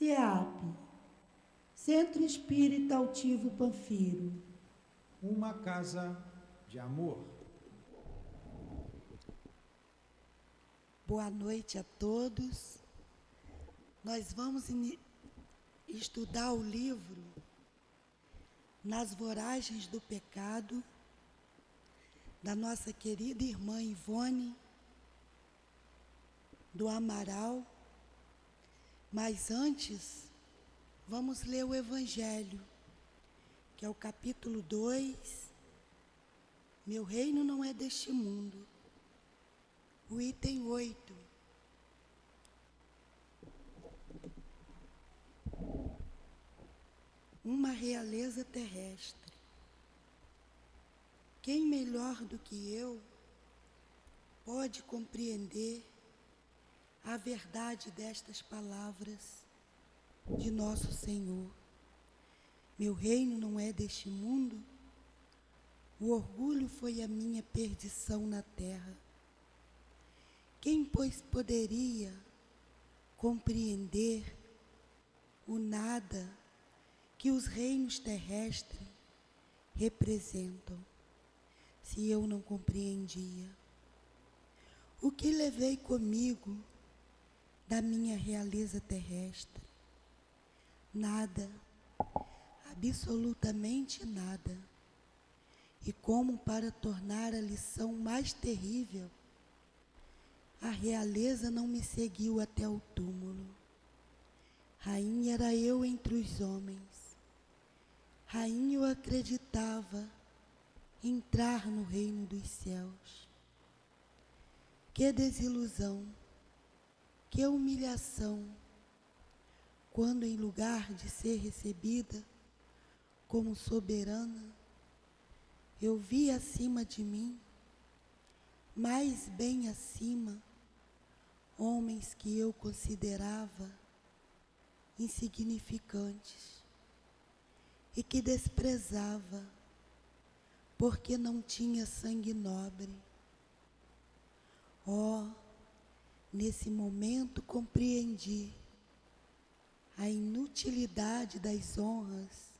CEAP, Centro Espírita Altivo Panfiro. Uma casa de amor. Boa noite a todos. Nós vamos estudar o livro Nas Voragens do Pecado, da nossa querida irmã Ivone do Amaral. Mas antes, vamos ler o Evangelho, que é o capítulo 2, Meu reino não é deste mundo. O item 8. Uma realeza terrestre. Quem melhor do que eu pode compreender a verdade destas palavras de nosso Senhor? Meu reino não é deste mundo. O orgulho foi a minha perdição na terra. Quem, pois, poderia compreender o nada que os reinos terrestres representam, se eu não compreendia? O que levei comigo da minha realeza terrestre? Nada, absolutamente nada. E como para tornar a lição mais terrível, a realeza não me seguiu até o túmulo. Rainha era eu entre os homens. Rainha eu acreditava entrar no reino dos céus. Que desilusão, que humilhação, quando em lugar de ser recebida como soberana, eu vi acima de mim, mais bem acima, homens que eu considerava insignificantes e que desprezava porque não tinha sangue nobre. Oh, nesse momento compreendi a inutilidade das honras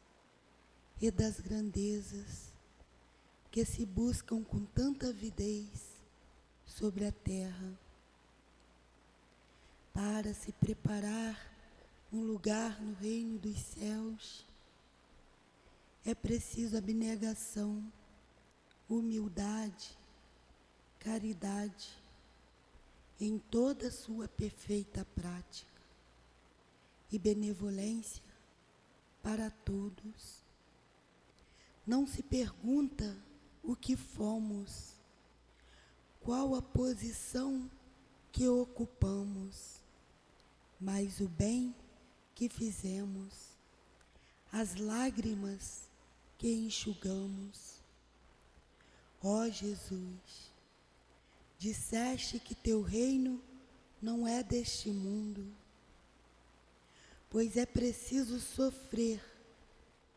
e das grandezas que se buscam com tanta avidez sobre a terra. Para se preparar um lugar no reino dos céus, é preciso abnegação, humildade, caridade, em toda a sua perfeita prática, e benevolência para todos. Não se pergunta o que fomos, qual a posição que ocupamos, mas o bem que fizemos, as lágrimas que enxugamos. Ó Jesus, disseste que teu reino não é deste mundo, pois é preciso sofrer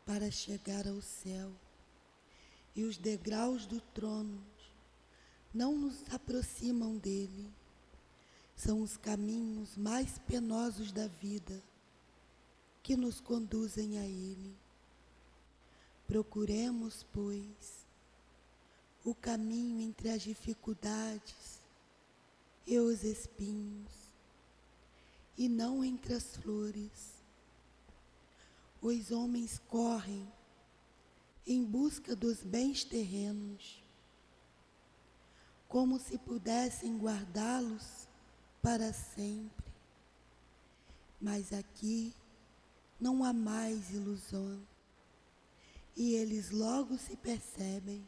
para chegar ao céu, e os degraus do trono não nos aproximam dele. São os caminhos mais penosos da vida que nos conduzem a ele. Procuremos, pois, o caminho entre as dificuldades e os espinhos, e não entre as flores. Os homens correm em busca dos bens terrenos, como se pudessem guardá-los para sempre. Mas aqui não há mais ilusão, e eles logo se percebem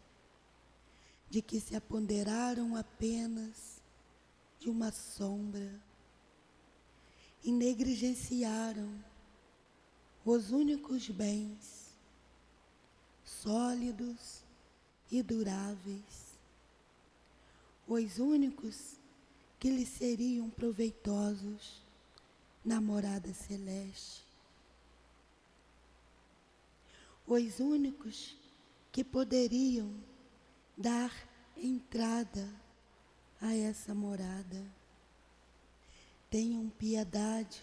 de que se apoderaram apenas de uma sombra e negligenciaram os únicos bens sólidos e duráveis, os únicos que lhes seriam proveitosos na morada celeste, os únicos que poderiam dar entrada a essa morada. Tenham piedade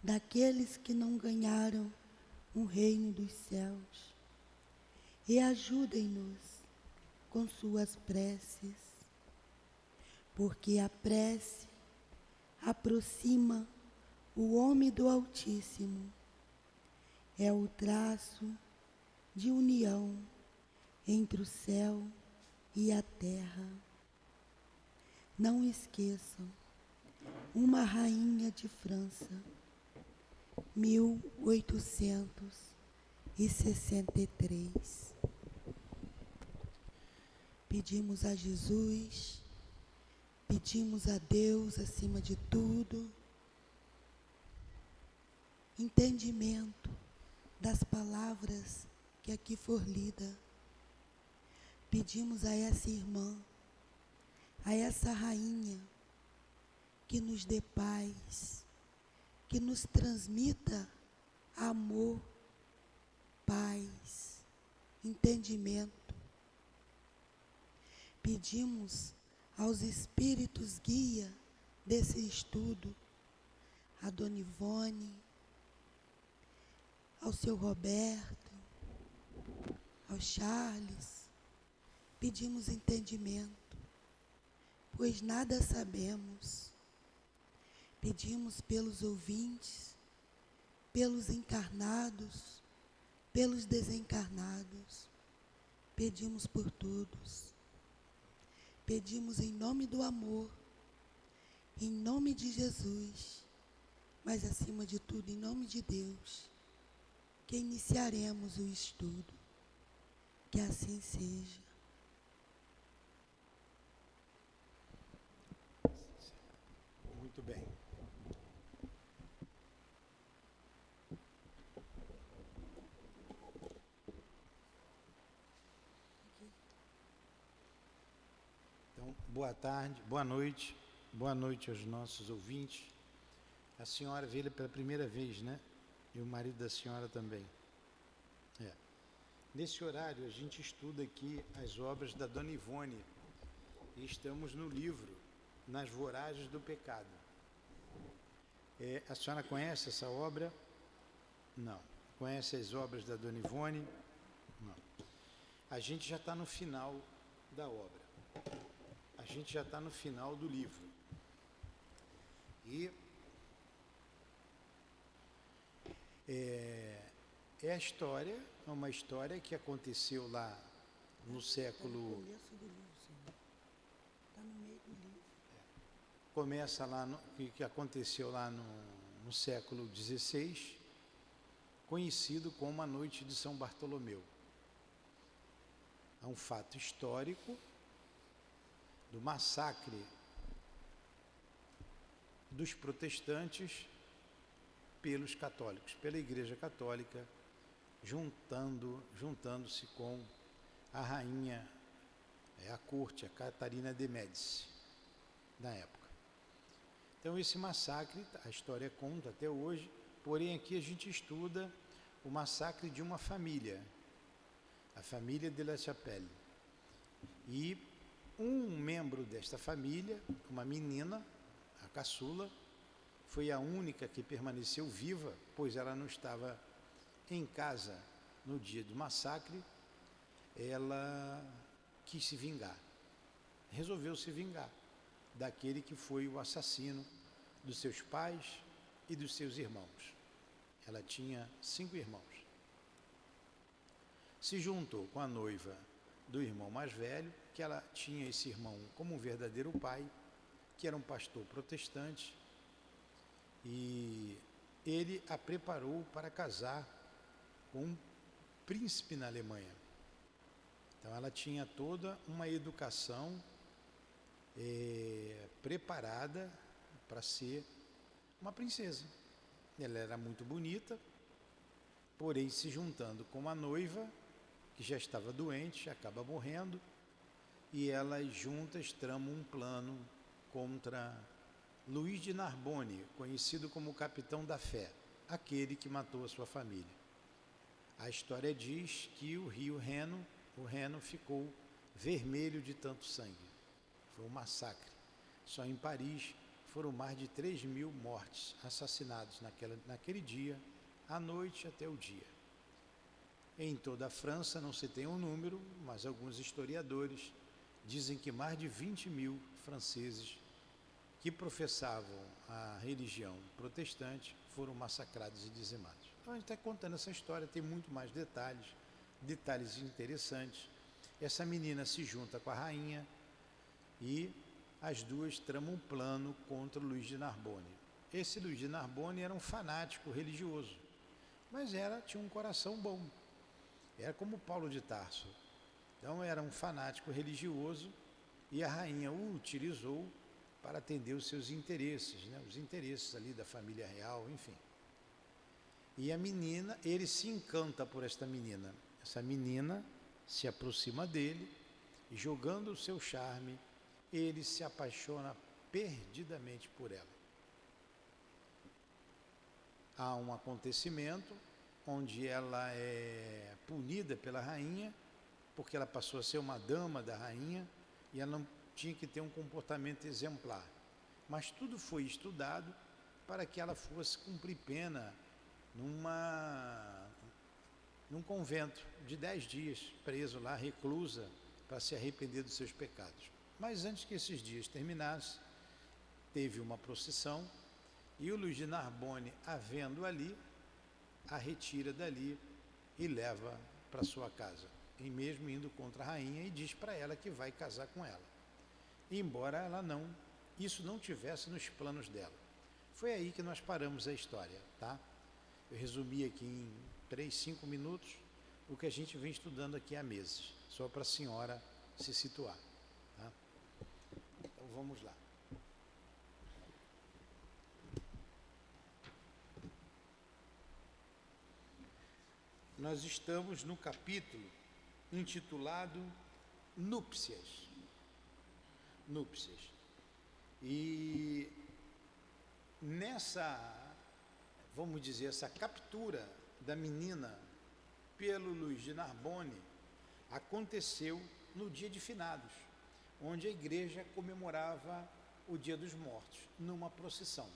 daqueles que não ganharam o reino dos céus. E ajudem-nos com suas preces, porque a prece aproxima o homem do Altíssimo. É o traço de união entre o céu e a terra. Não esqueçam, uma rainha de França, 1863. Pedimos a Jesus, pedimos a Deus acima de tudo, entendimento das palavras que aqui for lida. Pedimos a essa irmã, a essa rainha, que nos dê paz, que nos transmita amor, paz, entendimento. Pedimos aos espíritos guia desse estudo, a Dona Ivone, ao seu Roberto, ao Charles, pedimos entendimento, pois nada sabemos. Pedimos pelos ouvintes, pelos encarnados, pelos desencarnados, pedimos por todos. Pedimos em nome do amor, em nome de Jesus, mas acima de tudo em nome de Deus, que iniciaremos o estudo. Que assim seja. Muito bem. Então, boa tarde, boa noite aos nossos ouvintes. A senhora veio pela primeira vez, né? E o marido da senhora também. Nesse horário, a gente estuda aqui as obras da Dona Ivone. E estamos no livro Nas Voragens do Pecado. A senhora conhece essa obra? Não. Conhece as obras da Dona Ivone? Não. A gente já está no final da obra. A gente já está no final do livro. E é a história, é uma história que aconteceu lá no século... Está no meio do livro. Começa lá, que aconteceu lá no século XVI, conhecido como a Noite de São Bartolomeu. É um fato histórico do massacre dos protestantes pelos católicos, pela Igreja Católica, juntando-se com a rainha, a corte, a Catarina de Médici, na época. Então esse massacre, a história conta até hoje, porém aqui a gente estuda o massacre de uma família, a família de La Chapelle. E um membro desta família, uma menina, a caçula, foi a única que permaneceu viva, pois ela não estava em casa no dia do massacre. Ela quis se vingar, resolveu se vingar daquele que foi o assassino dos seus pais e dos seus irmãos. Ela tinha 5 irmãos. Se juntou com a noiva do irmão mais velho, que ela tinha esse irmão como um verdadeiro pai, que era um pastor protestante, e ele a preparou para casar com um príncipe na Alemanha. Então ela tinha toda uma educação preparada para ser uma princesa. Ela era muito bonita, porém se juntando com uma noiva que já estava doente, acaba morrendo, e elas juntas tramam um plano contra Luís de Narbonne, conhecido como o Capitão da Fé, aquele que matou a sua família. A história diz que o rio Reno, o Reno ficou vermelho de tanto sangue. Foi um massacre. Só em Paris foram mais de 3.000 mortes, assassinados naquele dia, à noite até o dia. Em toda a França não se tem um número, mas alguns historiadores dizem que mais de 20.000 franceses que professavam a religião protestante foram massacrados e dizimados. Então a gente está contando essa história, tem muito mais detalhes interessantes. Essa menina se junta com a rainha e as duas tramam um plano contra o Luís de Narbonne. Esse Luís de Narbonne era um fanático religioso, mas tinha um coração bom. Era como Paulo de Tarso. Então era um fanático religioso e a rainha o utilizou para atender os seus interesses, né? Os interesses ali da família real, enfim. E a menina, ele se encanta por esta menina. Essa menina se aproxima dele e, jogando o seu charme, ele se apaixona perdidamente por ela. Há um acontecimento onde ela é punida pela rainha, porque ela passou a ser uma dama da rainha e ela não tinha que ter um comportamento exemplar. Mas tudo foi estudado para que ela fosse cumprir pena num convento de 10 dias, preso lá, reclusa, para se arrepender dos seus pecados. Mas antes que esses dias terminassem, teve uma procissão e o Luís de Narbonne, a vendo ali, a retira dali e leva para sua casa, e mesmo indo contra a rainha, e diz para ela que vai casar com ela. E embora isso não tivesse nos planos dela. Foi aí que nós paramos a história, tá? Eu resumi aqui em 3, 5 minutos o que a gente vem estudando aqui há meses, só para a senhora se situar, tá? Então vamos lá. Nós estamos no capítulo intitulado Núpcias. Núpcias. E vamos dizer, essa captura da menina pelo Luís de Narbonne aconteceu no dia de finados, onde a igreja comemorava o Dia dos Mortos, numa procissão.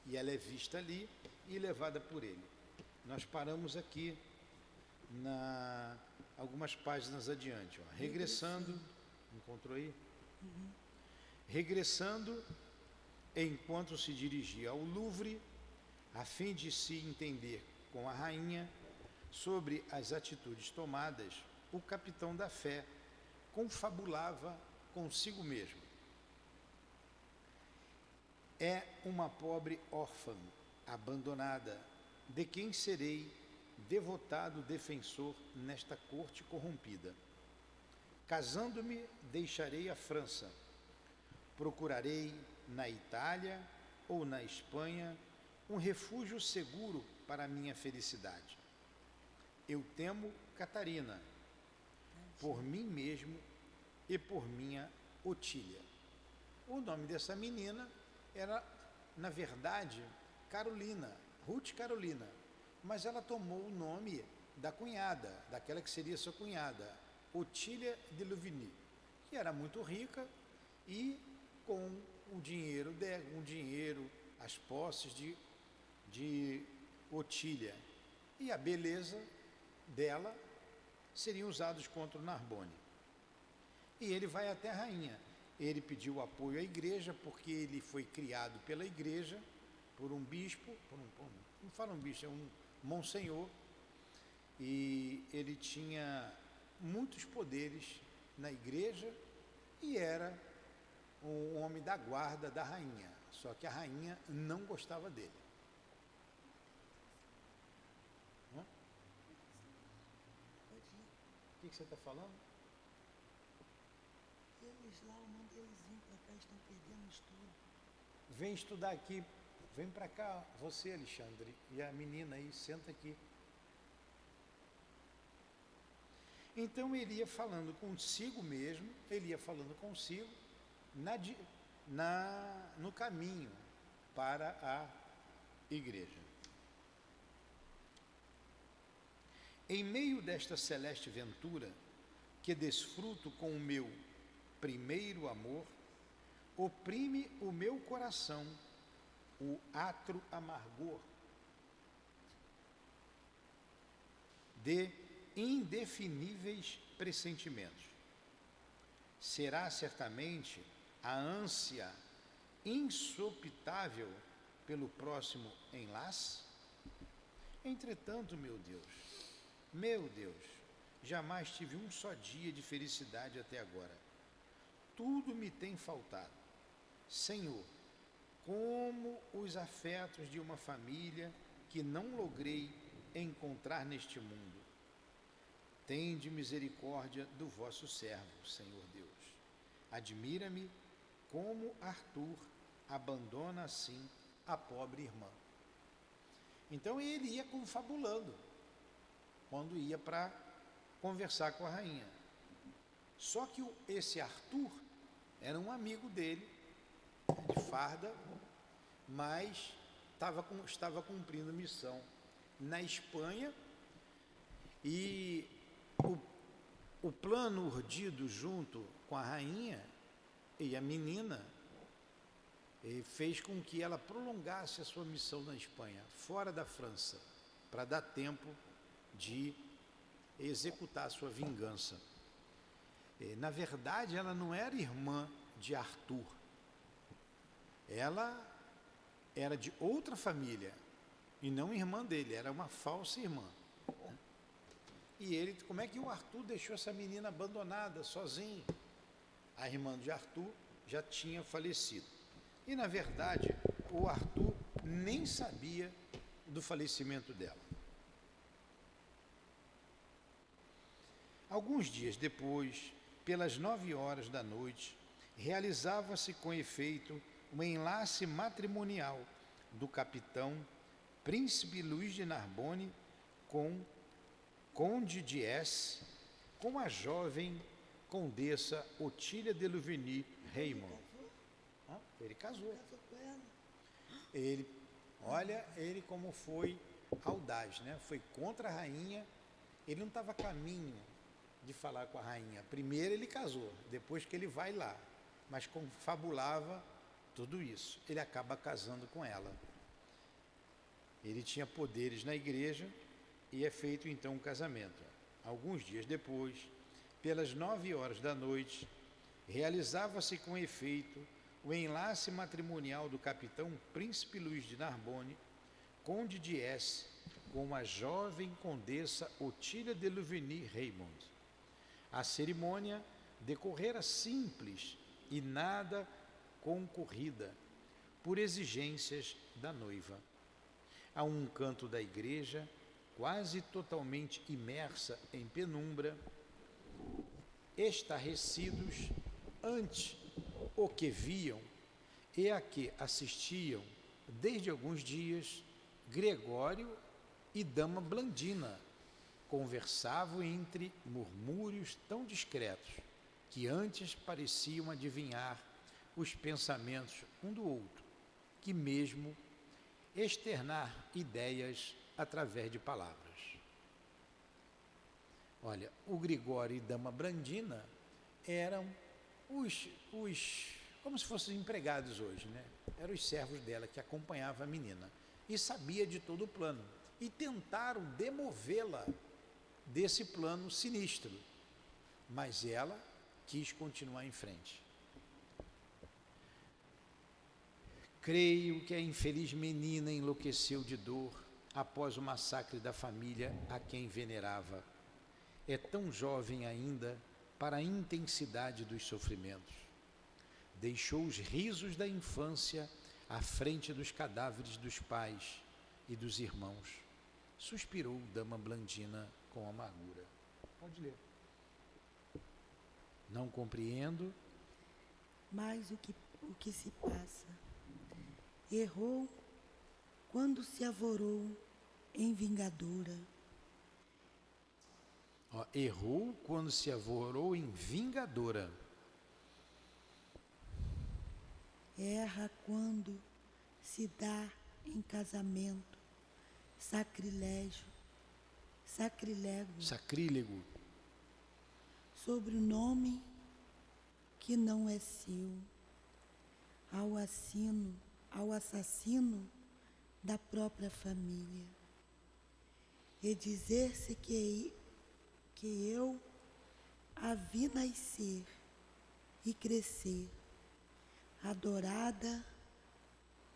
E ela é vista ali e levada por ele. Nós paramos aqui algumas páginas adiante, ó. Regressando, encontrou aí? Uhum. Regressando, enquanto se dirigia ao Louvre, a fim de se entender com a rainha sobre as atitudes tomadas, o capitão da fé confabulava consigo mesmo. É uma pobre órfã, abandonada, de quem serei devotado defensor nesta corte corrompida. Casando-me, deixarei a França. Procurarei na Itália ou na Espanha um refúgio seguro para a minha felicidade. Eu temo Catarina, por mim mesmo e por minha Otília. O nome dessa menina era, na verdade, Carolina, Ruth Carolina, mas ela tomou o nome da cunhada, daquela que seria sua cunhada, Otília de Louvigny, que era muito rica e com o dinheiro, as posses de Otília e a beleza dela seriam usados contra o Narbonne. E ele vai até a rainha. Ele pediu apoio à igreja, porque ele foi criado pela igreja, por um bispo, não fala um bispo, é um monsenhor, e ele tinha muitos poderes na igreja e era um homem da guarda da rainha, só que a rainha não gostava dele. O que você está falando? Eles lá, eu mandei eles vir para cá, estão perdendo estudo. Vem estudar aqui, vem para cá, você, Alexandre, e a menina aí, senta aqui. Então ele ia falando consigo mesmo, no caminho para a igreja. Em meio desta celeste ventura, que desfruto com o meu primeiro amor, oprime o meu coração o atro amargor de indefiníveis pressentimentos. Será certamente a ânsia insopitável pelo próximo enlace? Entretanto, meu Deus, jamais tive um só dia de felicidade até agora. Tudo me tem faltado. Senhor, como os afetos de uma família que não logrei encontrar neste mundo. Tende misericórdia do vosso servo, Senhor Deus. Admira-me como Arthur abandona assim a pobre irmã. Então ele ia confabulando quando ia para conversar com a rainha. Só que esse Arthur era um amigo dele, de farda, mas estava cumprindo missão na Espanha, e o plano urdido junto com a rainha e a menina fez com que ela prolongasse a sua missão na Espanha, fora da França, para dar tempo de executar a sua vingança. Na verdade, ela não era irmã de Arthur, ela era de outra família, e não irmã dele, era uma falsa irmã. E ele, como é que o Arthur deixou essa menina abandonada, sozinha? A irmã de Arthur já tinha falecido. E, na verdade, o Arthur nem sabia do falecimento dela. Alguns dias depois, pelas 9 horas da noite, realizava-se com efeito um enlace matrimonial do capitão Príncipe Luís de Narbonne com Conde de S, com a jovem Condessa Otília de Louvigny-Reymond. Ele casou. Ele como foi audaz, né? Foi contra a rainha. Ele não estava a caminho de falar com a rainha. Primeiro ele casou, depois que ele vai lá, mas confabulava tudo isso. Ele acaba casando com ela. Ele tinha poderes na igreja e é feito então um casamento. Alguns dias depois, pelas 9 horas da noite, realizava-se com efeito o enlace matrimonial do capitão Príncipe Luís de Narbonne, Conde de S, com a jovem Condessa Otília de Louvigny-Reymond. A cerimônia decorrera simples e nada concorrida, por exigências da noiva. A um canto da igreja, quase totalmente imersa em penumbra, estarrecidos ante o que viam e a que assistiam desde alguns dias, Gregório e dama Blandina conversavam entre murmúrios tão discretos que antes pareciam adivinhar os pensamentos um do outro, que mesmo externar ideias através de palavras. Olha, o Gregório e dama Blandina eram os como se fossem empregados hoje, né? Eram os servos dela que acompanhavam a menina e sabia de todo o plano e tentaram demovê-la desse plano sinistro, mas ela quis continuar em frente. Creio que a infeliz menina enlouqueceu de dor após o massacre da família a quem venerava. É tão jovem ainda para a intensidade dos sofrimentos. Deixou os risos da infância à frente dos cadáveres dos pais e dos irmãos. Suspirou dama Blandina com amargura. Pode ler. Não compreendo. Mas o que se passa? Errou quando se avorou em vingadora. Errou quando se avorou em vingadora. Erra quando se dá em casamento sacrilégio, sacrílego, sobre o nome que não é seu. ao assassino da própria família. E dizer-se que eu a vi nascer e crescer, adorada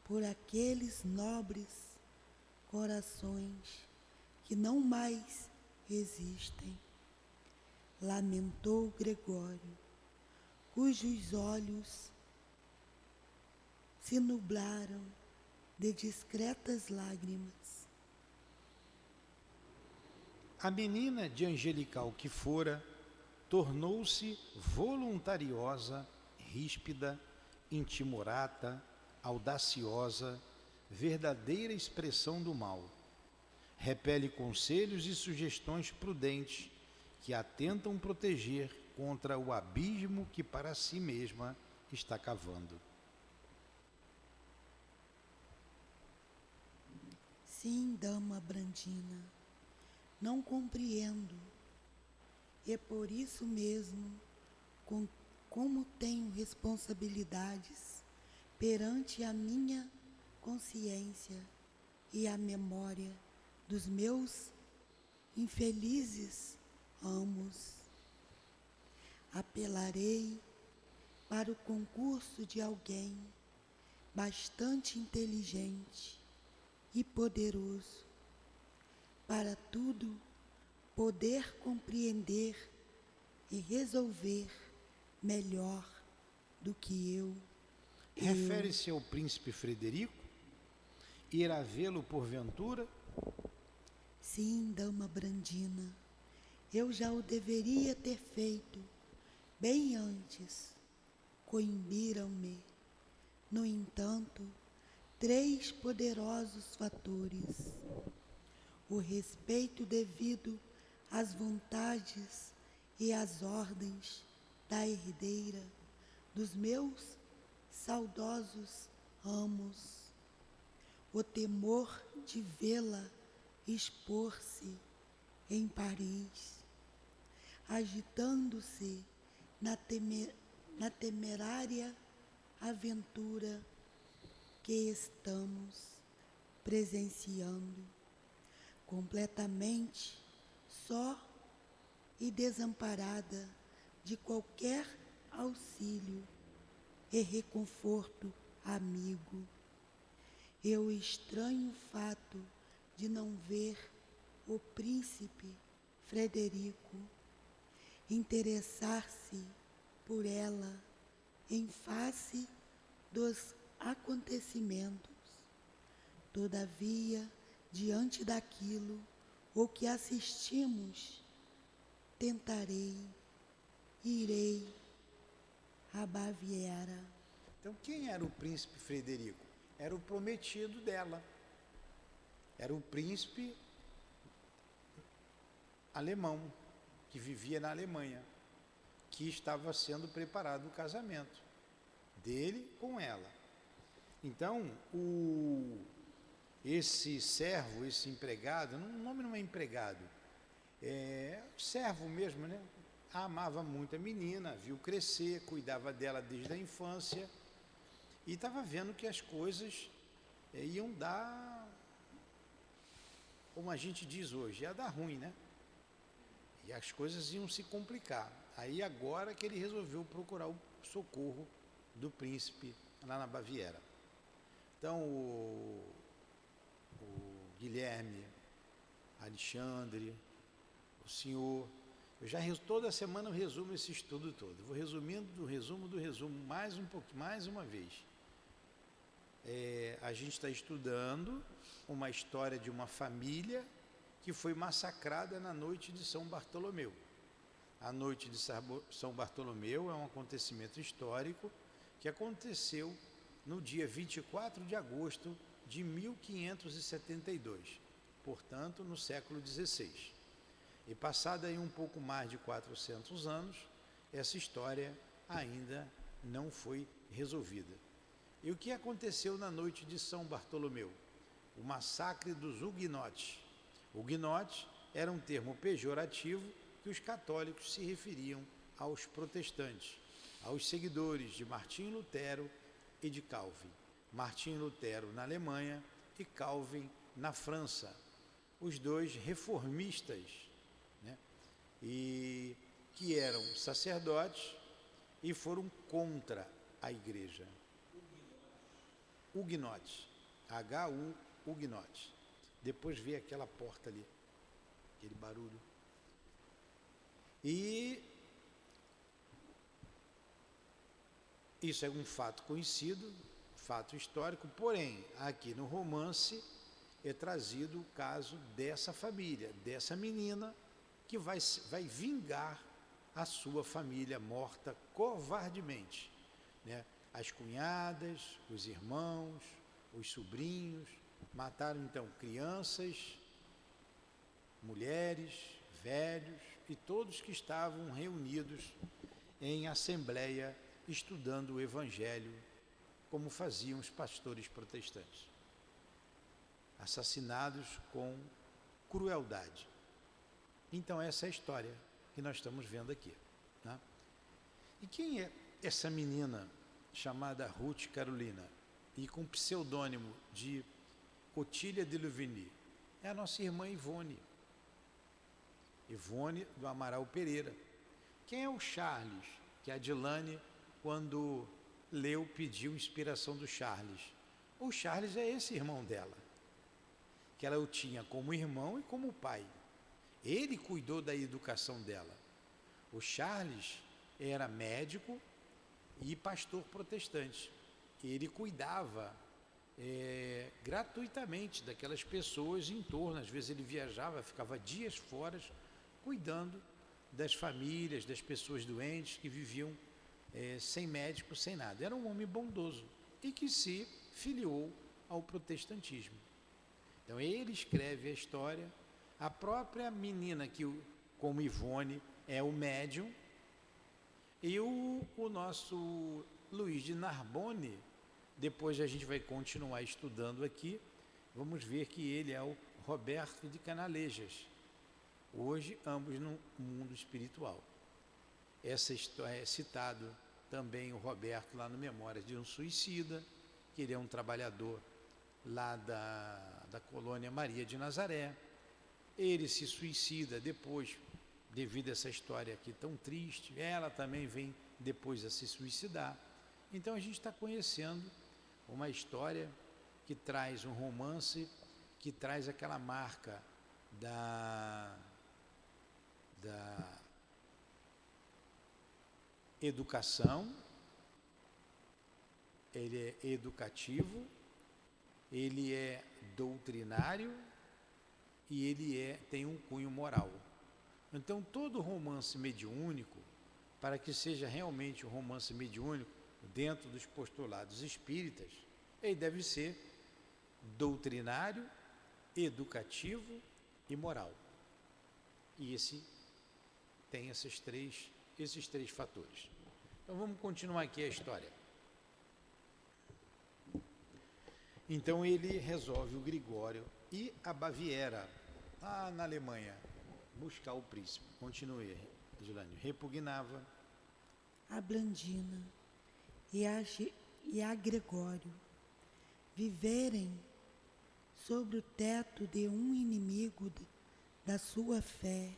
por aqueles nobres corações que não mais existem, lamentou Gregório, cujos olhos se nublaram de discretas lágrimas. A menina de angelical que fora, tornou-se voluntariosa, ríspida, intimorata, audaciosa, verdadeira expressão do mal. Repele conselhos e sugestões prudentes que a tentam proteger contra o abismo que para si mesma está cavando. Sim, dama Brandina, não compreendo. E por isso mesmo, como tenho responsabilidades perante a minha consciência e a memória dos meus infelizes amos, apelarei para o concurso de alguém bastante inteligente e poderoso para tudo poder compreender e resolver melhor do que eu. Refere-se ao príncipe Frederico? Irá vê-lo porventura? Sim, dama Brandina, eu já o deveria ter feito bem antes. Coimbiram-me, no entanto, 3 poderosos fatores: o respeito devido às vontades e às ordens da herdeira dos meus saudosos amos, o temor de vê-la expor-se em Paris, agitando-se na temerária aventura que estamos presenciando, completamente só e desamparada de qualquer auxílio e reconforto amigo. Eu estranho o fato de não ver o príncipe Frederico interessar-se por ela em face dos acontecimentos. Todavia, diante daquilo o que assistimos, irei a Baviera. Então, quem era o príncipe Frederico? Era o prometido dela. Era o príncipe alemão, que vivia na Alemanha, que estava sendo preparado o casamento dele com ela. Então, esse servo, esse empregado, o nome não é empregado, é servo mesmo, né? Amava muito a menina, viu crescer, cuidava dela desde a infância e estava vendo que as coisas iam dar, como a gente diz hoje, ia dar ruim, né? E as coisas iam se complicar. Aí agora que ele resolveu procurar o socorro do príncipe lá na Baviera. Então o Guilherme, Alexandre, o senhor, toda semana eu resumo esse estudo todo. Vou resumindo do resumo mais um pouquinho, mais uma vez. A gente está estudando uma história de uma família que foi massacrada na noite de São Bartolomeu. A noite de São Bartolomeu é um acontecimento histórico que aconteceu no dia 24 de agosto de 1572, portanto, no século XVI. E passado aí um pouco mais de 400 anos, essa história ainda não foi resolvida. E o que aconteceu na noite de São Bartolomeu? O massacre dos huguenotes. Huguenote era um termo pejorativo que os católicos se referiam aos protestantes, aos seguidores de Martim Lutero e de Calvin. Martinho Lutero na Alemanha e Calvin na França. Os dois reformistas, né? E que eram sacerdotes e foram contra a igreja. Huguenotes. H-U, Huguenotes. Depois vê aquela porta ali, aquele barulho. E isso é um fato conhecido, fato histórico, porém, aqui no romance é trazido o caso dessa família, dessa menina que vai vingar a sua família morta covardemente, né? As cunhadas, os irmãos, os sobrinhos, mataram então crianças, mulheres, velhos e todos que estavam reunidos em assembleia estudando o Evangelho, como faziam os pastores protestantes, assassinados com crueldade. Então essa é a história que nós estamos vendo aqui, tá? E quem é essa menina chamada Ruth Carolina e com pseudônimo de Otília de Louvigny? É a nossa irmã Ivone do Amaral Pereira. Quem é o Charles, que a Adilane, quando leu, pediu inspiração do Charles? O Charles é esse irmão dela, que ela o tinha como irmão e como pai. Ele cuidou da educação dela. O Charles era médico e pastor protestante. Ele cuidava gratuitamente daquelas pessoas em torno. Às vezes ele viajava, ficava dias fora, cuidando das famílias, das pessoas doentes que viviam sem médico, sem nada. Era um homem bondoso e que se filiou ao protestantismo. Então ele escreve a história. A própria menina, que como Ivone é o médium, e o nosso Luiz de Narbonne, depois a gente vai continuar estudando aqui, vamos ver que ele é o Roberto de Canalejas, hoje ambos no mundo espiritual. Essa história é citado também o Roberto lá no Memórias de um Suicida, que ele é um trabalhador lá da colônia Maria de Nazaré. Ele se suicida depois, devido a essa história aqui tão triste. Ela também vem depois a se suicidar. Então a gente está conhecendo uma história que traz um romance, que traz aquela marca da educação. Ele é educativo, ele é doutrinário e ele tem um cunho moral. Então todo romance mediúnico, para que seja realmente um romance mediúnico dentro dos postulados espíritas, ele deve ser doutrinário, educativo e moral. E esse tem esses três fatores. Então vamos continuar aqui a história. Então ele resolve o Gregório ir a Baviera, lá na Alemanha, buscar o príncipe. Continue, Adilane. Repugnava a Blandina e a Gregório viverem sobre o teto de um inimigo da sua fé,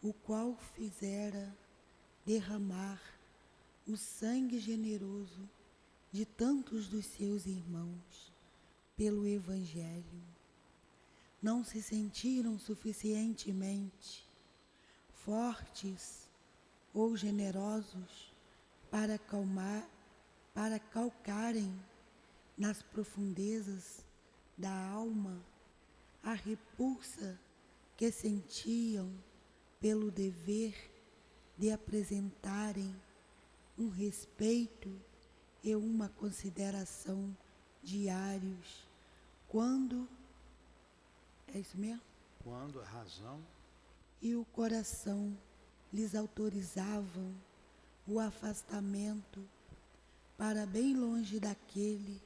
o qual fizera derramar o sangue generoso de tantos dos seus irmãos pelo Evangelho. Não se sentiram suficientemente fortes ou generosos para calcarem nas profundezas da alma a repulsa que sentiam pelo dever de apresentarem um respeito e uma consideração diários, quando é isso mesmo? Quando a razão e o coração lhes autorizavam o afastamento para bem longe daquele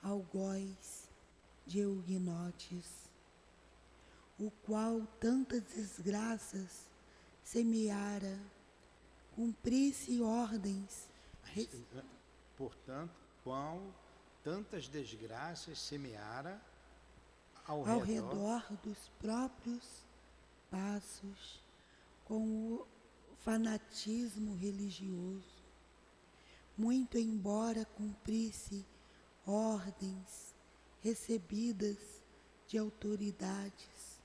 algoz de huguenotes, o qual tantas desgraças semeara, cumprisse ordens. Portanto, qual tantas desgraças semeara ao ao redor redor dos próprios passos, com o fanatismo religioso, muito embora cumprisse ordens recebidas de autoridades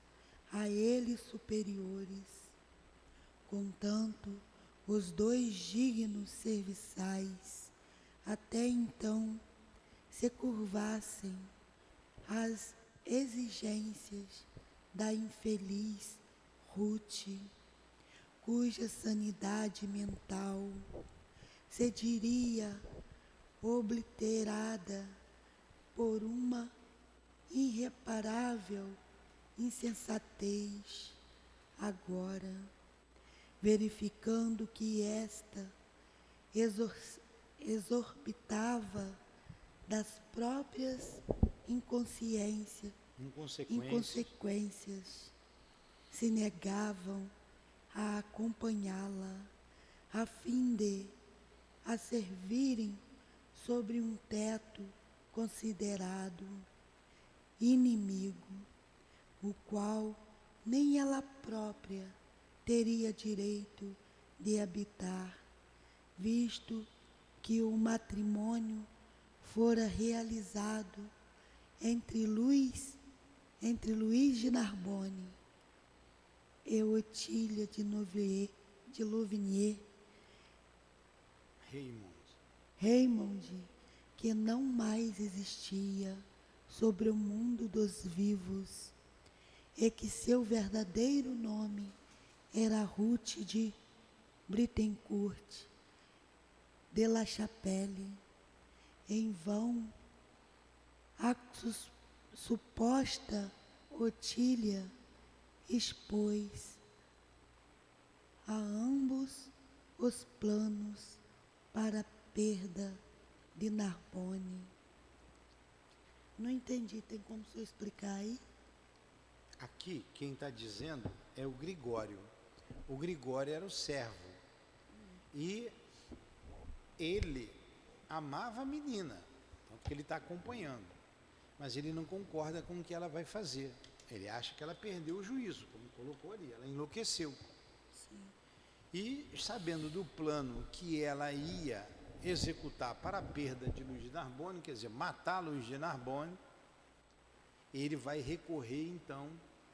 a ele superiores. Contanto, os dois dignos serviçais até então se curvassem às exigências da infeliz Ruth, cuja sanidade mental se diria obliterada por uma irreparável insensatez. Agora, verificando que esta exorbitava das próprias inconsequências, se negavam a acompanhá-la, a fim de a servirem sobre um teto considerado inimigo, o qual nem ela própria teria direito de habitar, visto que o matrimônio fora realizado entre Luís de Narbonne e Otília de Louvigné, Raymond, que não mais existia sobre o mundo dos vivos, e que seu verdadeiro nome era Ruth de Brittencourt de La Chapelle. Em vão, a suposta Otília expôs a ambos os planos para a perda de Narbonne. Não entendi, tem como você explicar aí? Aqui, quem está dizendo é o Gregório. O Gregório era o servo. E ele amava a menina, tanto que ele está acompanhando. Mas ele não concorda com o que ela vai fazer. Ele acha que ela perdeu o juízo, como colocou ali, ela enlouqueceu. Sim. E sabendo do plano que ela ia executar para a perda de Luís de Narbonne, quer dizer, matar Luís de Narbonne, ele vai recorrer então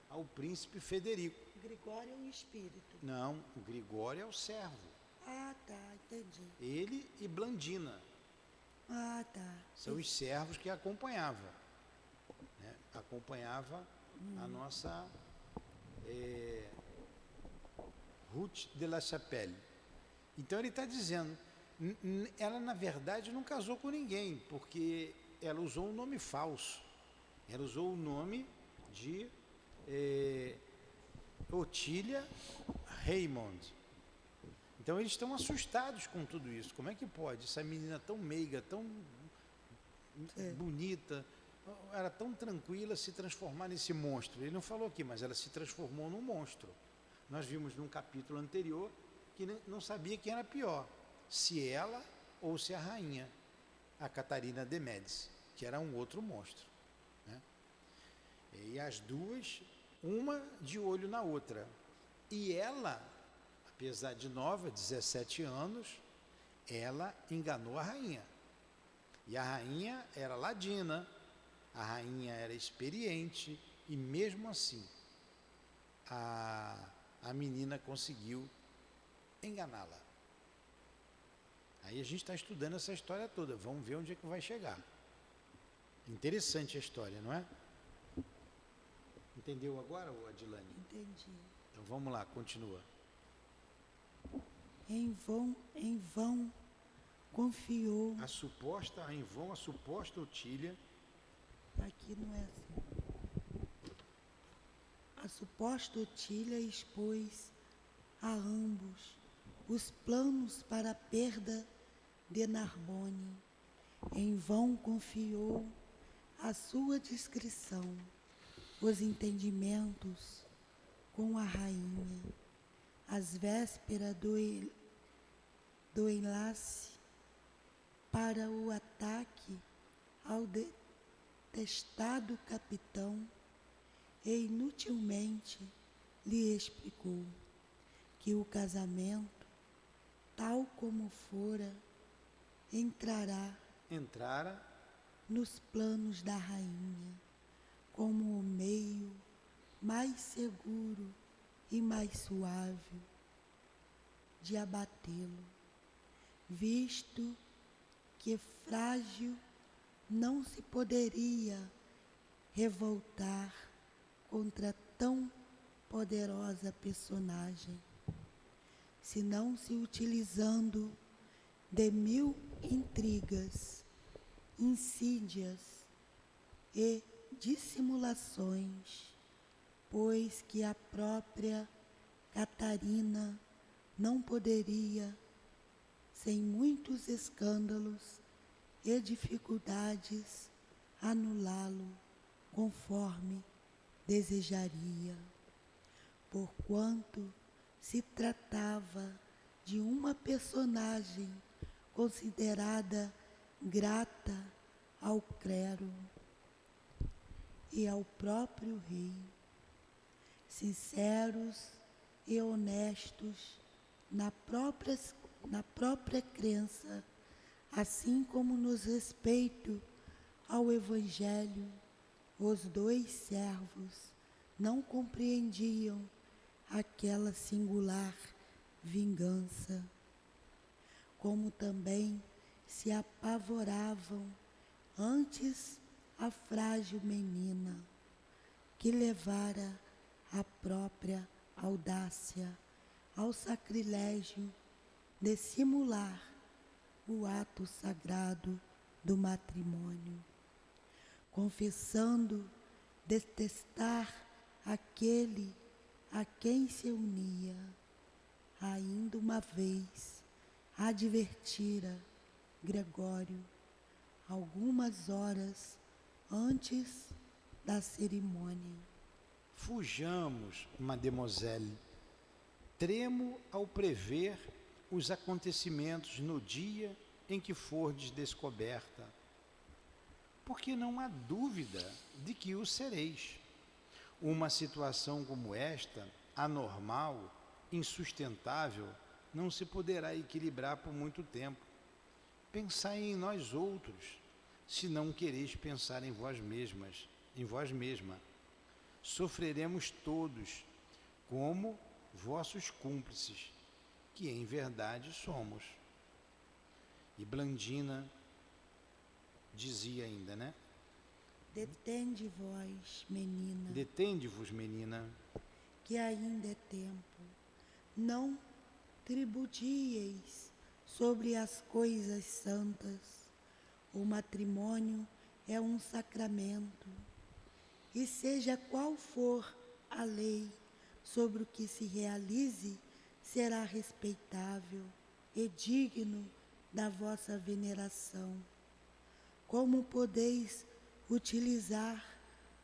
ao príncipe Federico. Gregório é um espírito. Não, o Gregório é o servo. Ah, tá, entendi. Ele e Blandina. Ah, tá. São os servos que acompanhavam. Né? Acompanhava a nossa Ruth de La Chapelle. Então ele está dizendo, ela na verdade não casou com ninguém, porque ela usou um nome falso. Ela usou o nome de Otília Raymond. Então eles estão assustados com tudo isso. Como é que pode? Essa menina tão meiga, tão bonita, era tão tranquila, se transformar nesse monstro. Ele não falou aqui, mas ela se transformou num monstro. Nós vimos num capítulo anterior que não sabia quem era pior, se ela ou se a rainha, a Catarina de Médici, que era um outro monstro. Né? E as duas, uma de olho na outra. E ela, apesar de nova, 17 anos, ela enganou a rainha. E a rainha era ladina, a rainha era experiente, e mesmo assim, a menina conseguiu enganá-la. Aí a gente está estudando essa história toda, vamos ver onde é que vai chegar. Interessante a história, não é? Entendeu agora, Adilane? Entendi. Então vamos lá, continua. Em vão confiou. A suposta Otília. Aqui não é assim. A suposta Otília expôs a ambos os planos para a perda de Narbonne. Em vão confiou à sua discrição os entendimentos com a rainha, às vésperas do enlace para o ataque ao detestado capitão e inutilmente lhe explicou que o casamento, tal como fora, entrara nos planos da rainha como o meio mais seguro e mais suave de abatê-lo, visto que frágil não se poderia revoltar contra tão poderosa personagem, senão se utilizando de 1000 intrigas, insídias e dissimulações, pois que a própria Catarina não poderia, sem muitos escândalos e dificuldades, anulá-lo conforme desejaria, porquanto se tratava de uma personagem considerada grata ao clero e ao próprio rei, sinceros e honestos na própria crença, assim como nos respeito ao Evangelho. Os 2 servos não compreendiam aquela singular vingança, como também se apavoravam antes a frágil menina, que levara a própria audácia ao sacrilégio de simular o ato sagrado do matrimônio, confessando detestar aquele a quem se unia. Ainda uma vez advertira Gregório, algumas horas antes da cerimônia. Fujamos, mademoiselle. Tremo ao prever os acontecimentos no dia em que fordes descoberta, porque não há dúvida de que o sereis. Uma situação como esta, anormal, insustentável, não se poderá equilibrar por muito tempo. Pensai em nós outros, se não quereis pensar em vós mesma. Sofreremos todos, como vossos cúmplices, que em verdade somos. E Blandina dizia ainda, né? Detende-vos, menina. Detende-vos, menina. Que ainda é tempo. Não tribudieis sobre as coisas santas. O matrimônio é um sacramento. E seja qual for a lei sobre o que se realize, será respeitável e digno da vossa veneração. Como podeis utilizar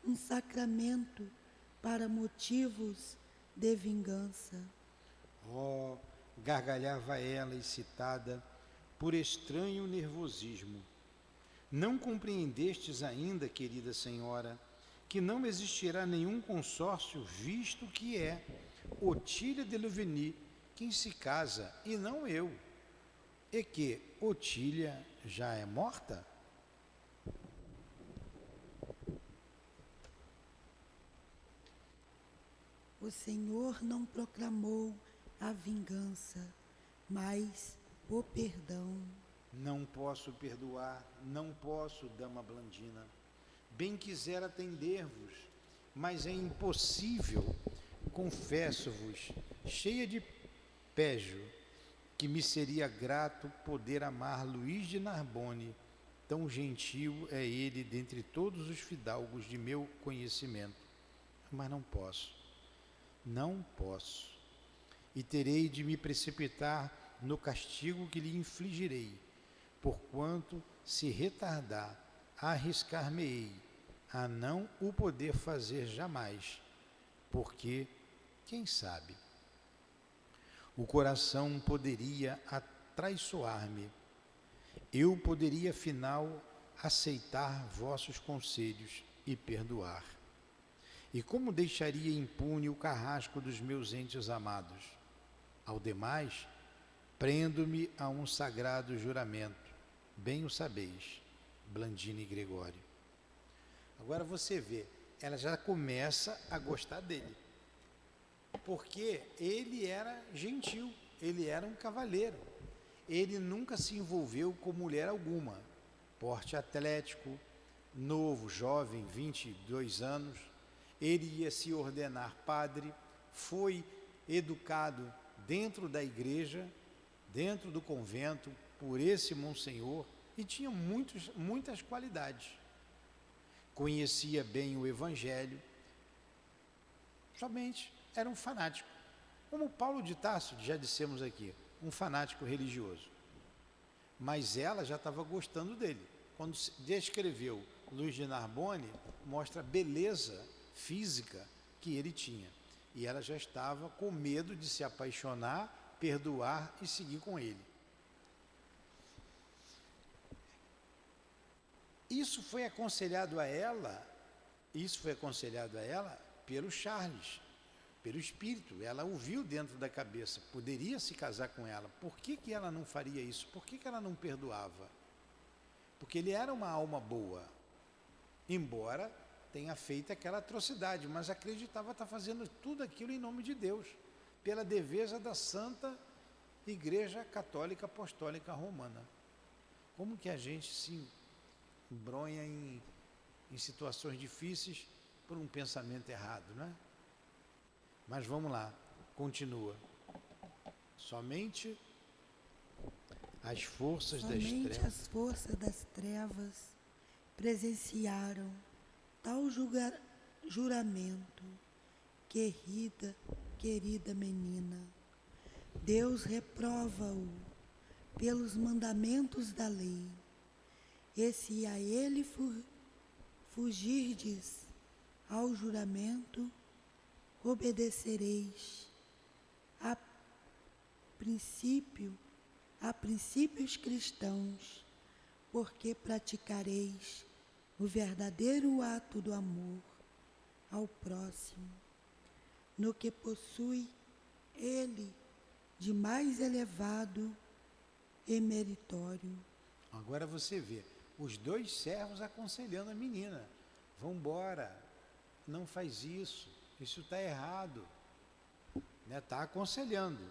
um sacramento para motivos de vingança? Oh, gargalhava ela, excitada por estranho nervosismo. Não compreendestes ainda, querida senhora, que não existirá nenhum consórcio, visto que é Otília de Louvigny quem se casa e não eu, e que Otília já é morta? O Senhor não proclamou a vingança, mas o perdão. Não posso perdoar, não posso, dama Blandina. Bem quisera atender-vos, mas é impossível. Confesso-vos, cheia de pejo, que me seria grato poder amar Luís de Narbonne, tão gentil é ele dentre todos os fidalgos de meu conhecimento. Mas não posso, e terei de me precipitar no castigo que lhe infligirei, porquanto, se retardar, arriscar-me-ei a não o poder fazer jamais, porque, quem sabe, o coração poderia atraiçoar-me, eu poderia afinal aceitar vossos conselhos e perdoar. E como deixaria impune o carrasco dos meus entes amados? Ao demais, prendo-me a um sagrado juramento, bem o sabeis, Blandina e Gregório. Agora você vê, ela já começa a gostar dele, porque ele era gentil, ele era um cavalheiro, ele nunca se envolveu com mulher alguma, porte atlético, novo, jovem, 22 anos, ele ia se ordenar padre, foi educado dentro da igreja, dentro do convento, por esse monsenhor, e tinha muitas qualidades. Conhecia bem o evangelho, somente era um fanático. Como Paulo de Tarso, já dissemos aqui, um fanático religioso. Mas ela já estava gostando dele. Quando descreveu Luís de Narbonne, mostra a beleza física que ele tinha. E ela já estava com medo de se apaixonar, perdoar e seguir com ele. Isso foi aconselhado a ela pelo Charles, pelo espírito. Ela ouviu dentro da cabeça, poderia se casar com ela. Por que ela não faria isso? Por que ela não perdoava? Porque ele era uma alma boa, embora tenha feito aquela atrocidade, mas acreditava estar fazendo tudo aquilo em nome de Deus, pela defesa da Santa Igreja Católica Apostólica Romana. Como que a gente se embronha em situações difíceis por um pensamento errado, não é? Mas vamos lá, continua. Somente as forças das trevas presenciaram tal juramento. Querida menina, Deus reprova-o pelos mandamentos da lei. E se a ele fugirdes ao juramento, obedecereis a princípios cristãos, porque praticareis o verdadeiro ato do amor ao próximo, no que possui ele de mais elevado e meritório. Agora você vê, os dois servos aconselhando a menina, vamos embora, não faz isso está errado, né? Está aconselhando.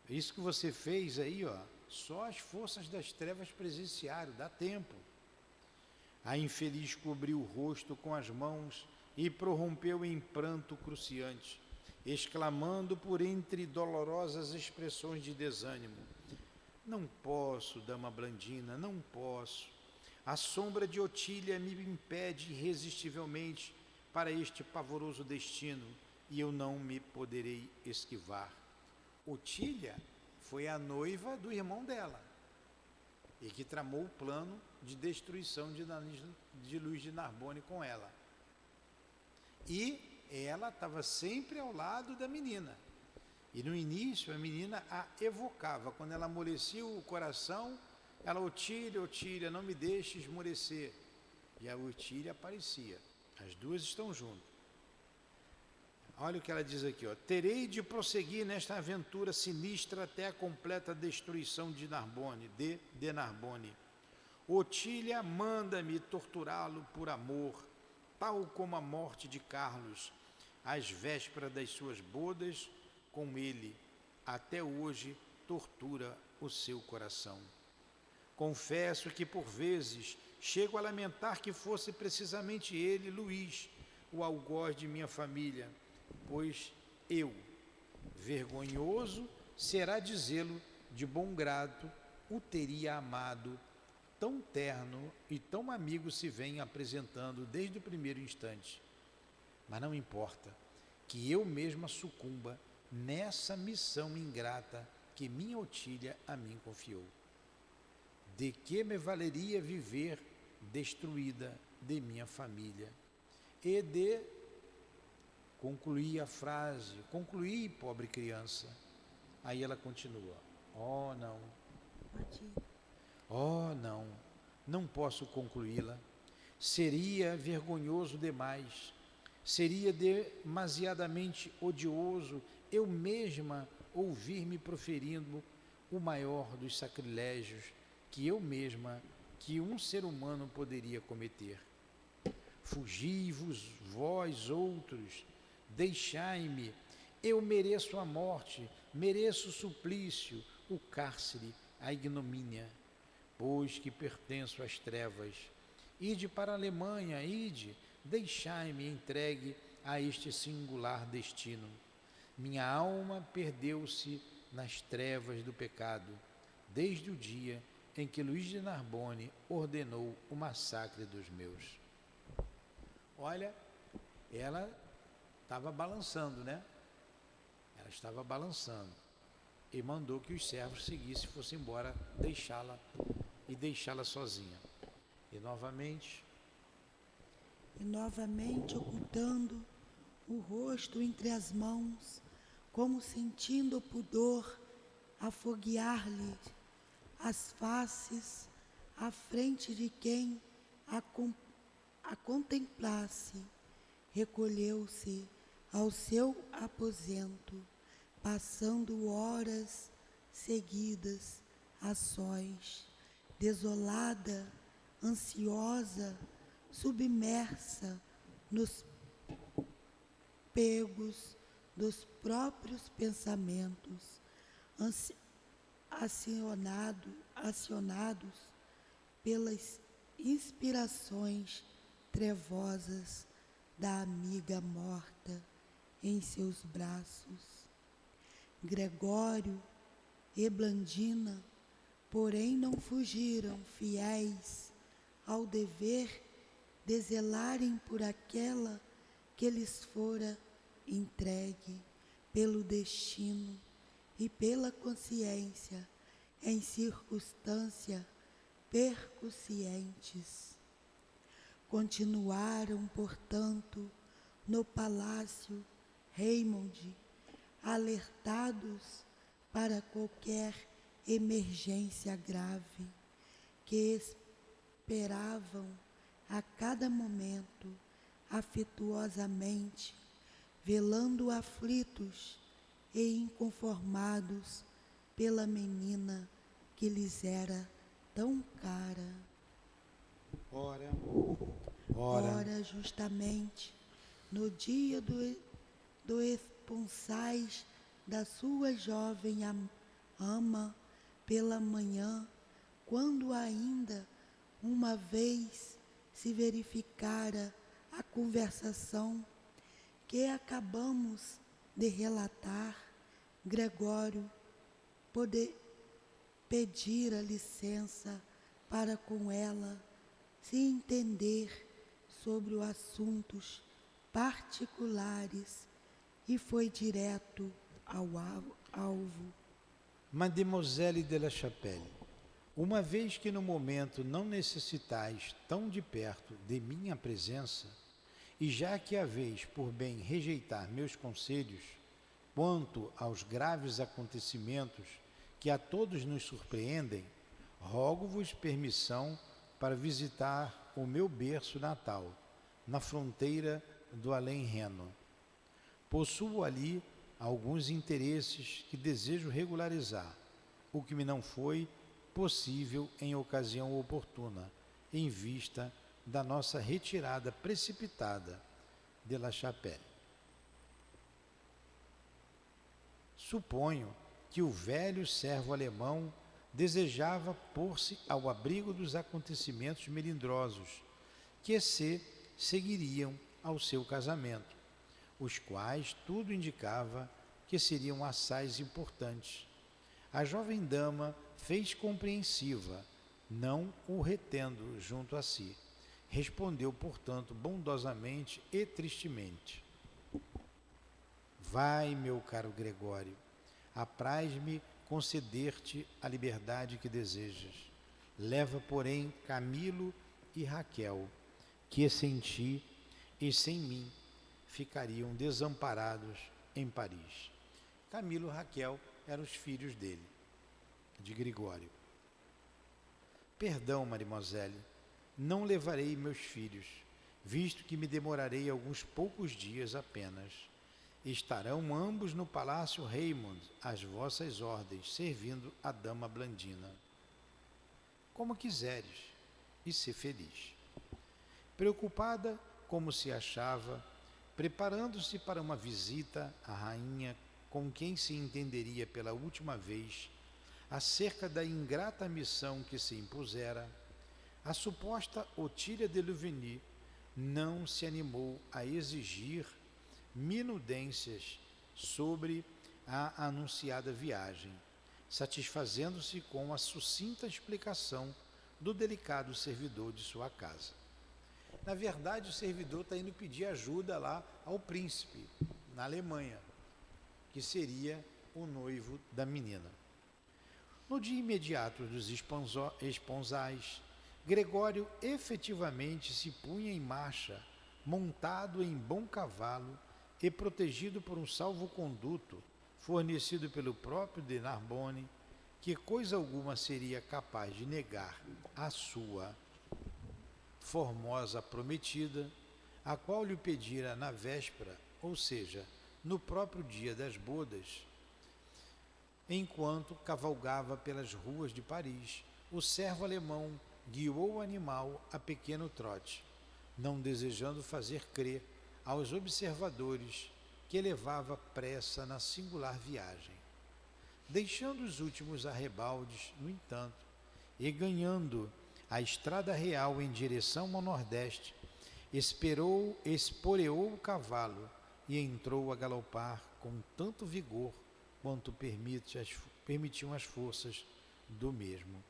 Isso que você fez aí, ó, só as forças das trevas presenciaram, dá tempo. A infeliz cobriu o rosto com as mãos e prorrompeu em pranto cruciante, exclamando por entre dolorosas expressões de desânimo: não posso, dama Blandina, não posso. A sombra de Otília me impede irresistivelmente para este pavoroso destino, e eu não me poderei esquivar. Otília foi a noiva do irmão dela, e que tramou o plano de destruição de Luís de Narbonne com ela. E ela estava sempre ao lado da menina. E no início a menina a evocava, quando ela amolecia o coração, ela: Otília, não me deixe esmorecer. E a Otília aparecia. As duas estão juntas. Olha o que ela diz aqui, ó: terei de prosseguir nesta aventura sinistra até a completa destruição de Narbonne. Otília manda-me torturá-lo por amor, tal como a morte de Carlos, às vésperas das suas bodas com ele, até hoje tortura o seu coração. Confesso que por vezes chego a lamentar que fosse precisamente ele, Luís, o algoz de minha família, pois eu, vergonhoso será dizê-lo de bom grado, o teria amado, tão terno e tão amigo se vem apresentando desde o primeiro instante. Mas não importa que eu mesma sucumba nessa missão ingrata que minha Otília a mim confiou. De que me valeria viver destruída de minha família? E de... concluí, pobre criança. Aí ela continua: oh não, Oh, não, não posso concluí-la. Seria vergonhoso demais. Seria demasiadamente odioso eu mesma ouvir-me proferindo o maior dos sacrilégios que um ser humano poderia cometer. Fugi-vos, vós outros, deixai-me, eu mereço a morte, mereço o suplício, o cárcere, a ignomínia, pois que pertenço às trevas. Ide para a Alemanha, ide, deixai-me entregue a este singular destino. Minha alma perdeu-se nas trevas do pecado, desde o dia em que Luís de Narbonne ordenou o massacre dos meus. Olha, ela estava balançando, né? Ela estava balançando e mandou que os servos seguissem, fossem embora, deixá-la sozinha. E novamente, ocultando o rosto entre as mãos, como sentindo o pudor afoguear-lhe as faces à frente de quem a contemplasse, recolheu-se ao seu aposento, passando horas seguidas a sós, desolada, ansiosa, submersa nos pegos dos próprios pensamentos, acionados pelas inspirações trevosas da amiga morta em seus braços. Gregório e Blandina, porém, não fugiram, fiéis ao dever de zelarem por aquela que lhes fora entregue pelo destino e pela consciência em circunstância percussientes. Continuaram, portanto, no palácio Raymond, alertados para qualquer emergência grave, que esperavam a cada momento, afetuosamente, velando aflitos e inconformados pela menina que lhes era tão cara. Ora, justamente, no dia do esponsais da sua jovem ama, pela manhã, quando ainda uma vez se verificara a conversação que acabamos de relatar, Gregório pedira licença para com ela se entender sobre os assuntos particulares e foi direto ao alvo. Mademoiselle de la Chapelle, uma vez que no momento não necessitais tão de perto de minha presença, e já que haveis por bem rejeitar meus conselhos quanto aos graves acontecimentos que a todos nos surpreendem, rogo-vos permissão para visitar o meu berço natal, na fronteira do além-Reno. Possuo ali alguns interesses que desejo regularizar, o que me não foi possível em ocasião oportuna, em vista da nossa retirada precipitada de La Chapelle. Suponho que o velho servo alemão desejava pôr-se ao abrigo dos acontecimentos melindrosos que se seguiriam ao seu casamento, os quais tudo indicava que seriam assaz importantes. A jovem dama fez compreensiva, não o retendo junto a si. Respondeu, portanto, bondosamente e tristemente: vai, meu caro Gregório, apraz-me conceder-te a liberdade que desejas. Leva, porém, Camilo e Raquel, que sem ti e sem mim ficariam desamparados em Paris. Camilo e Raquel eram os filhos dele, de Gregório. Perdão, mademoiselle, não levarei meus filhos, visto que me demorarei alguns poucos dias apenas. Estarão ambos no palácio Raymond, às vossas ordens, servindo a dama Blandina. Como quiseres, e ser feliz. Preocupada como se achava, preparando-se para uma visita à rainha com quem se entenderia pela última vez acerca da ingrata missão que se impusera, a suposta Otília de Louvigny não se animou a exigir minudências sobre a anunciada viagem, satisfazendo-se com a sucinta explicação do delicado servidor de sua casa. Na verdade, o servidor está indo pedir ajuda lá ao príncipe, na Alemanha, que seria o noivo da menina. No dia imediato dos esponsais, Gregório efetivamente se punha em marcha, montado em bom cavalo e protegido por um salvo-conduto fornecido pelo próprio de Narbonne, que coisa alguma seria capaz de negar a sua formosa prometida, a qual lhe pedira na véspera, ou seja, no próprio dia das bodas. Enquanto cavalgava pelas ruas de Paris, o servo alemão guiou o animal a pequeno trote, não desejando fazer crer aos observadores que levava pressa na singular viagem. Deixando os últimos arrebaldes, no entanto, e ganhando a estrada real em direção ao nordeste, esporeou o cavalo e entrou a galopar com tanto vigor quanto permitiam as forças do mesmo.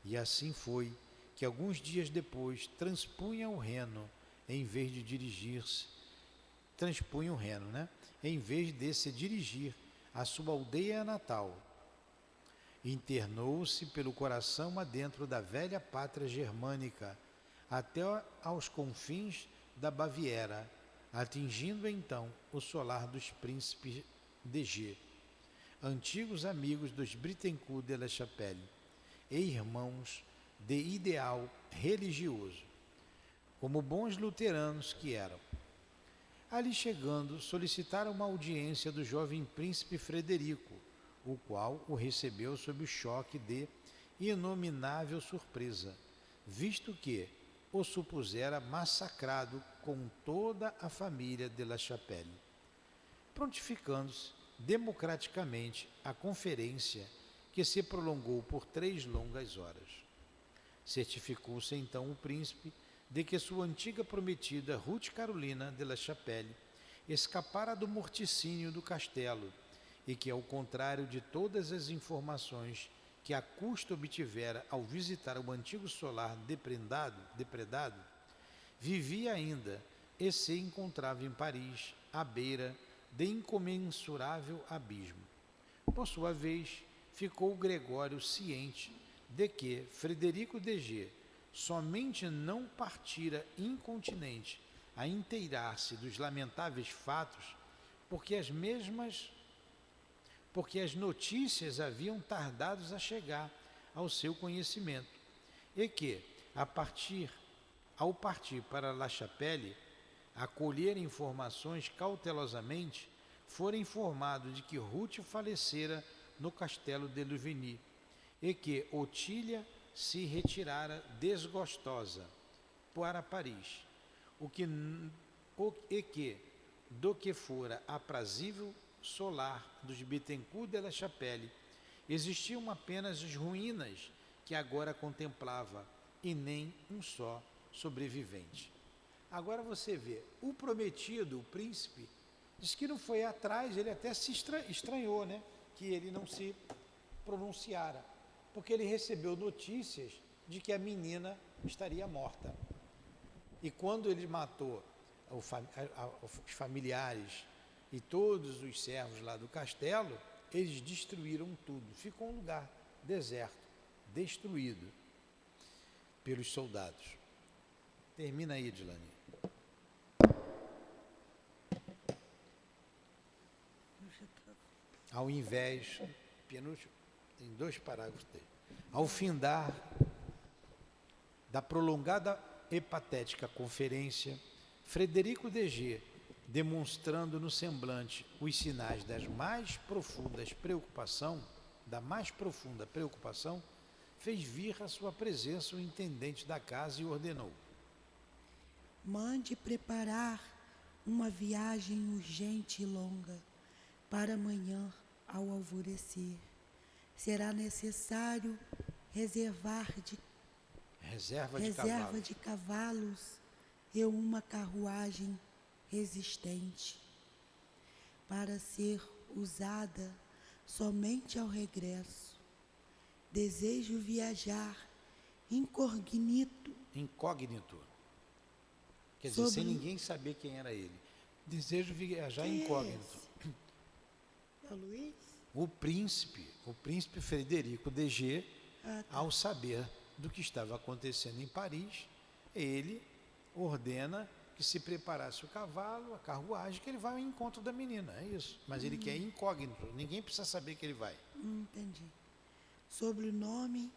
E assim foi que alguns dias depois transpunha o Reno, em vez de se dirigir à sua aldeia natal. Internou-se pelo coração adentro da velha pátria germânica, até aos confins da Baviera, atingindo então o solar dos príncipes de G, antigos amigos dos Brittencourt de la Chapelle e irmãos de ideal religioso, como bons luteranos que eram. Ali chegando, solicitaram uma audiência do jovem príncipe Frederico, o qual o recebeu sob o choque de inominável surpresa, visto que o supusera massacrado com toda a família de La Chapelle. Prontificando-se democraticamente a conferência, que se prolongou por 3 longas horas. Certificou-se então o príncipe de que sua antiga prometida Ruth Carolina de La Chapelle escapara do morticínio do castelo e que, ao contrário de todas as informações que a custo obtivera ao visitar o antigo solar depredado, vivia ainda e se encontrava em Paris, à beira de incomensurável abismo. Por sua vez, ficou Gregório ciente de que Frederico de G somente não partira incontinente a inteirar-se dos lamentáveis fatos, porque as notícias haviam tardado a chegar ao seu conhecimento, e que, ao partir para La Chapelle, a colher informações cautelosamente, fora informado de que Ruth falecera no castelo de Louvigny, e que Otília se retirara desgostosa para Paris, e que, do que fora aprazível solar dos Bittencourt de la Chapelle, existiam apenas as ruínas que agora contemplava, e nem um só sobrevivente. Agora você vê, o prometido, o príncipe, diz que não foi atrás, ele até se estranhou, né? Que ele não se pronunciara, porque ele recebeu notícias de que a menina estaria morta. E quando ele matou os familiares e todos os servos lá do castelo, eles destruíram tudo. Ficou um lugar deserto, destruído pelos soldados. Termina aí, Dilane. Ao invés, penúltimo, tem 2 parágrafos dele. Ao findar da prolongada e patética conferência, Frederico DG, demonstrando no semblante os sinais da mais profunda preocupação, fez vir à sua presença o intendente da casa e ordenou: mande preparar uma viagem urgente e longa para amanhã ao alvorecer. Será necessário reserva de cavalos e uma carruagem resistente para ser usada somente ao regresso. Desejo viajar incógnito. Quer dizer, sem ninguém saber quem era ele. Desejo viajar incógnito. É o Luiz? O príncipe Frederico DG, ao saber do que estava acontecendo em Paris, ele ordena que se preparasse o cavalo, a carruagem, que ele vai ao encontro da menina, é isso. Mas ele quer incógnito, ninguém precisa saber que ele vai. Entendi. Sobre o nome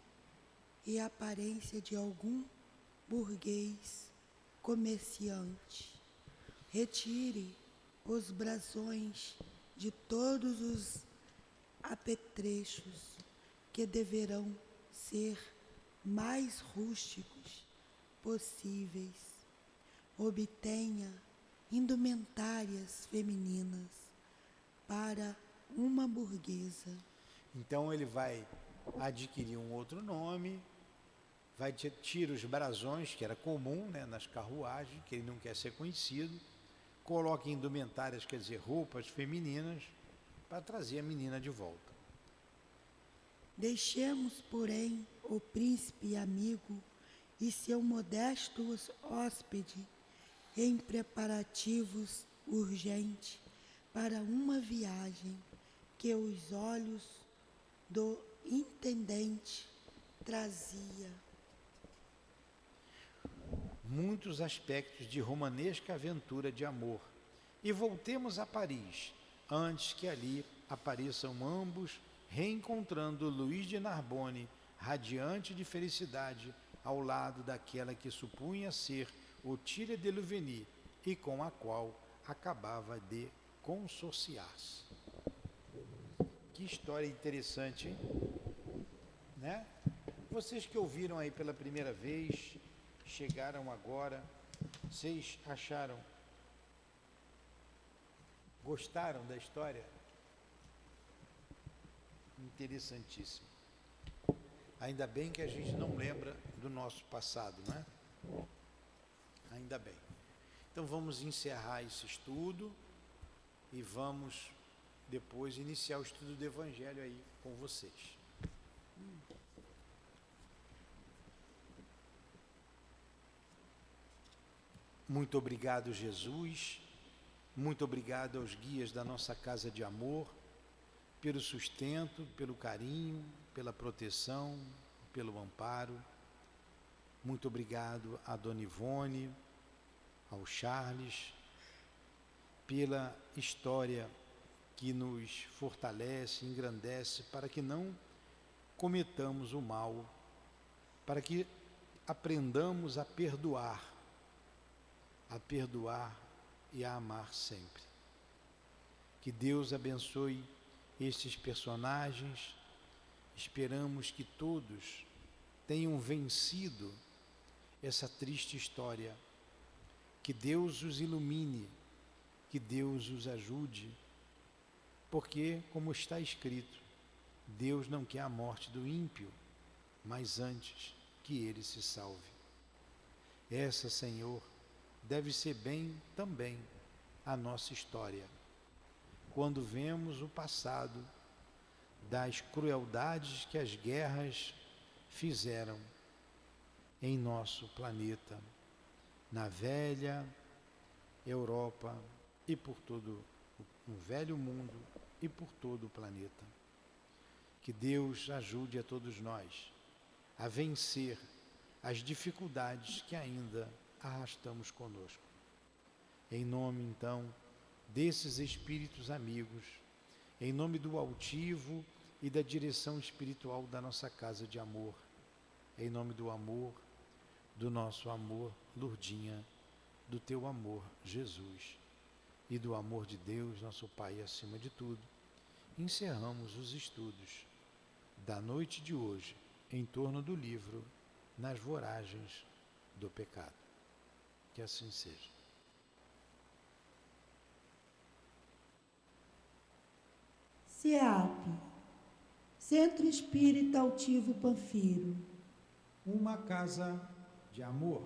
e aparência de algum burguês comerciante. Retire os brasões de todos os apetrechos que deverão ser mais rústicos possíveis. Obtenha indumentárias femininas para uma burguesa. Então ele vai adquirir um outro nome, tira os brasões, que era comum, né, nas carruagens, que ele não quer ser conhecido, coloca indumentárias, quer dizer, roupas femininas, para trazer a menina de volta. Deixemos, porém, o príncipe amigo e seu modesto hóspede em preparativos urgentes para uma viagem que os olhos do intendente trazia. Muitos aspectos de romanesca aventura de amor. E voltemos a Paris, antes que ali apareçam ambos, reencontrando Luís de Narbonne, radiante de felicidade, ao lado daquela que supunha ser Otília de Louvigny e com a qual acabava de consorciar-se. Que história interessante, hein? Né? Vocês que ouviram aí pela primeira vez, chegaram agora, vocês acharam, gostaram da história? Interessantíssimo. Ainda bem que a gente não lembra do nosso passado, não é? Ainda bem. Então vamos encerrar esse estudo e vamos depois iniciar o estudo do Evangelho aí com vocês. Muito obrigado, Jesus. Muito obrigado aos guias da nossa casa de amor, pelo sustento, pelo carinho, pela proteção, pelo amparo. Muito obrigado a Dona Ivone, ao Charles, pela história que nos fortalece, engrandece, para que não cometamos o mal, para que aprendamos a perdoar e a amar sempre. Que Deus abençoe estes personagens. Esperamos que todos tenham vencido essa triste história. Que Deus os ilumine, que Deus os ajude, porque, como está escrito, Deus não quer a morte do ímpio, mas antes que ele se salve. Essa, Senhor, deve ser bem também a nossa história. Quando vemos o passado das crueldades que as guerras fizeram em nosso planeta, na velha Europa e por todo o velho mundo e por todo o planeta. Que Deus ajude a todos nós a vencer as dificuldades que ainda arrastamos conosco. Em nome, então, desses espíritos amigos, em nome do altivo e da direção espiritual da nossa casa de amor, em nome do amor, do nosso amor, Lourdinha, do teu amor, Jesus, e do amor de Deus, nosso Pai, acima de tudo, encerramos os estudos da noite de hoje em torno do livro Nas Voragens do Pecado. Que assim seja. CEAP, Centro Espírita Altivo Panfiro. Uma casa de amor.